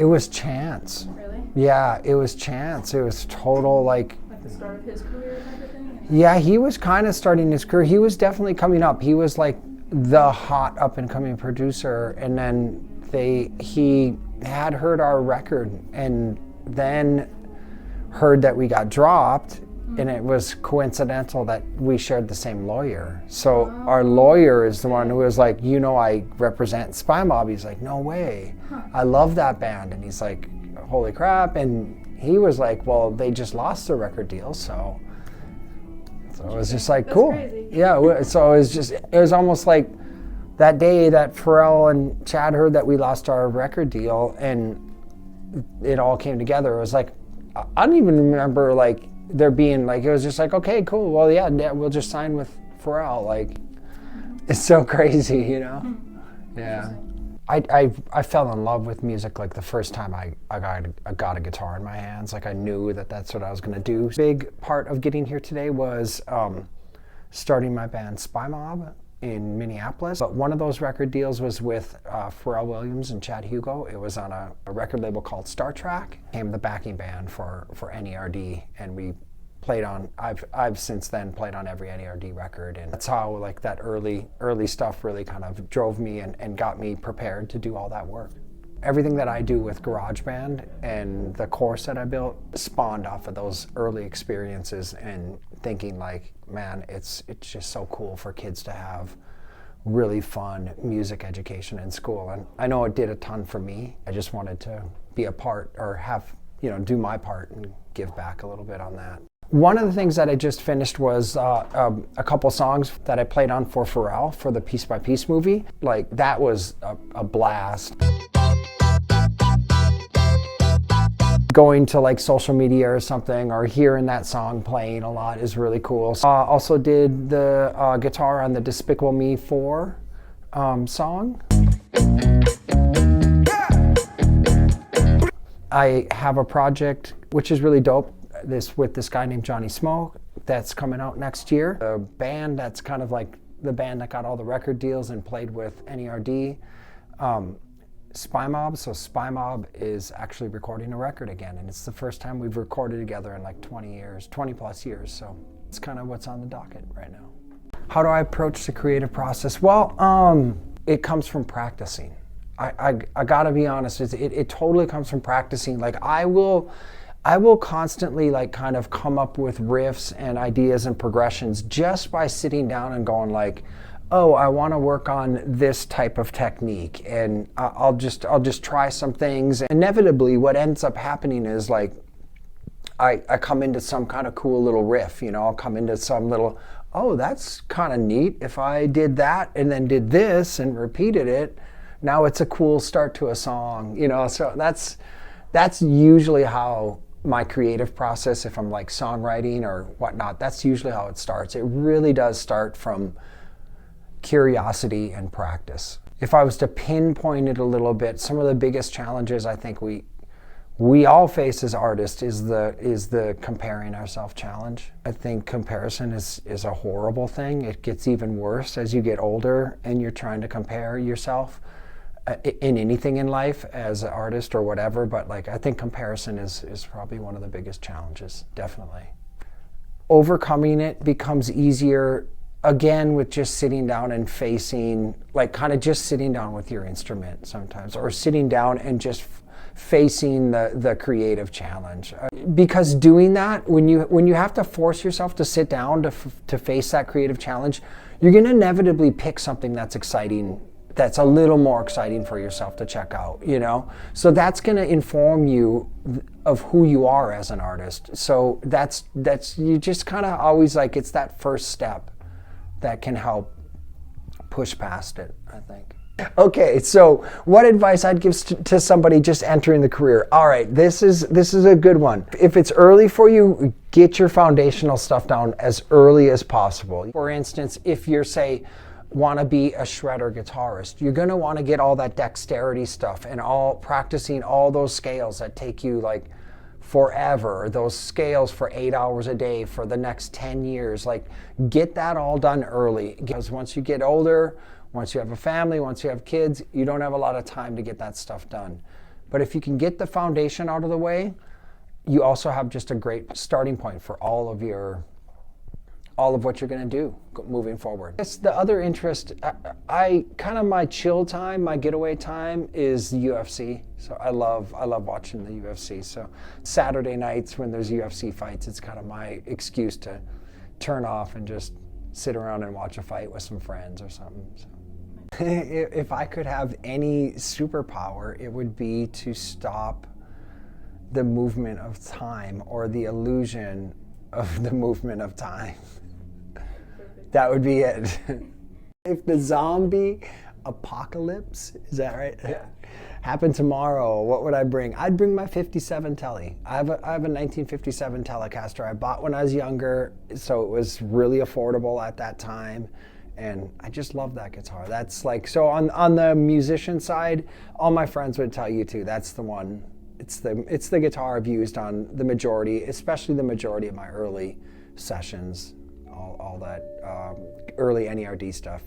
It was chance. Really? Yeah, it was chance. It was total Like the start of his career type of thing? Yeah, he was kind of starting his career. He was definitely coming up. He was like the hot up and coming producer, and then he had heard our record and then heard that we got dropped, and it was coincidental that we shared the same lawyer. So our lawyer is the one who was like, I represent Spy Mob. He's like, no way. I love that band. And he's like, holy crap. And he was like, well, they just lost their record deal, so it was just like, cool. Crazy. Yeah, so it was almost like that day that Pharrell and Chad heard that we lost our record deal, and it all came together. It was like, I don't even remember like there being like, it was just like, okay, cool. Well, yeah, we'll just sign with Pharrell. Like, it's so crazy, Yeah. I fell in love with music like the first time I got a guitar in my hands. Like I knew that's what I was gonna do. Big part of getting here today was starting my band Spy Mob in Minneapolis. But one of those record deals was with Pharrell Williams and Chad Hugo. It was on a record label called Star Trek. Became the backing band for NERD, and we played on, I've since then played on every NERD record, and that's how like that early stuff really kind of drove me and got me prepared to do all that work. Everything that I do with GarageBand and the course that I built spawned off of those early experiences, and thinking like, man, it's just so cool for kids to have really fun music education in school. And I know it did a ton for me. I just wanted to be a part, or have, do my part and give back a little bit on that. One of the things that I just finished was a couple songs that I played on for Pharrell for the Piece by Piece movie. Like, that was a blast. Going to like social media or something, or hearing that song playing a lot is really cool. Also did the guitar on the Despicable Me 4 song. I have a project which is really dope, with this guy named Johnny Smoke, that's coming out next year. A band that's kind of like the band that got all the record deals and played with NERD. Spy Mob. So Spy Mob is actually recording a record again, and it's the first time we've recorded together in like 20 plus years. So it's kind of what's on the docket right now. How do I approach the creative process? Well, it comes from practicing. I gotta be honest, it totally comes from practicing. Like I will constantly like kind of come up with riffs and ideas and progressions just by sitting down and going like, oh, I want to work on this type of technique, and I'll just try some things. Inevitably, what ends up happening is like I come into some kind of cool little riff. I'll come into some little, oh, that's kind of neat. If I did that and then did this and repeated it, now it's a cool start to a song. So that's usually how my creative process, if I'm like songwriting or whatnot, that's usually how it starts. It really does start from curiosity and practice. If I was to pinpoint it a little bit, some of the biggest challenges I think we all face as artists is the comparing ourselves challenge. I think comparison is a horrible thing. It gets even worse as you get older and you're trying to compare yourself in anything in life as an artist or whatever, but like I think comparison is probably one of the biggest challenges, definitely. Overcoming it becomes easier again with just sitting down and facing, like kind of just sitting down with your instrument sometimes, or sitting down and just facing the creative challenge. Because doing that, when you have to force yourself to sit down to face that creative challenge, you're going to inevitably pick something that's exciting, that's a little more exciting for yourself to check out, So that's going to inform you of who you are as an artist. So that's you just kind of always like, it's that first step that can help push past it, I think. Okay, so what advice I'd give to somebody just entering the career? All right, this is a good one. If it's early for you, get your foundational stuff down as early as possible. For instance, if you're, say, want to be a shredder guitarist, you're going to want to get all that dexterity stuff and practicing all those scales that take you like forever, those scales for 8 hours a day for the next 10 years. Like, get that all done early, because once you get older, once you have a family, once you have kids, you don't have a lot of time to get that stuff done. But if you can get the foundation out of the way, you also have just a great starting point for all of what you're going to do moving forward. It's the other interest. I kind of my chill time, my getaway time is the UFC. So I love watching the UFC. So Saturday nights when there's UFC fights, it's kind of my excuse to turn off and just sit around and watch a fight with some friends or something. So. If I could have any superpower, it would be to stop the movement of time or the illusion of the movement of time. That would be it. If the zombie apocalypse, is that right? Yeah. Happened tomorrow, what would I bring? I'd bring my 57 Tele. I have a 1957 Telecaster I bought when I was younger, so it was really affordable at that time. And I just love that guitar. That's like, so on the musician side, all my friends would tell you too, that's the one. It's the guitar I've used on the majority, especially the majority of my early sessions, all that early NERD stuff.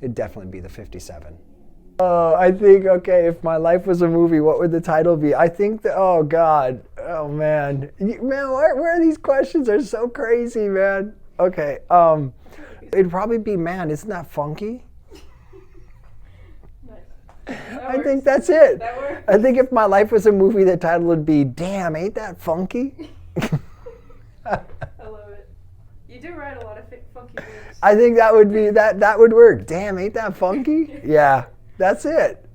It'd definitely be the 57. Oh, I think, okay, if my life was a movie, what would the title be? I think that, oh God, oh man. Man, where these questions are so crazy, man. Okay, it'd probably be, man, isn't that funky? I think that's it. That works. I think if my life was a movie, the title would be, damn, ain't that funky? I love it. You do write a lot of funky words. I think that would be, that would work. Damn, ain't that funky? Yeah, that's it.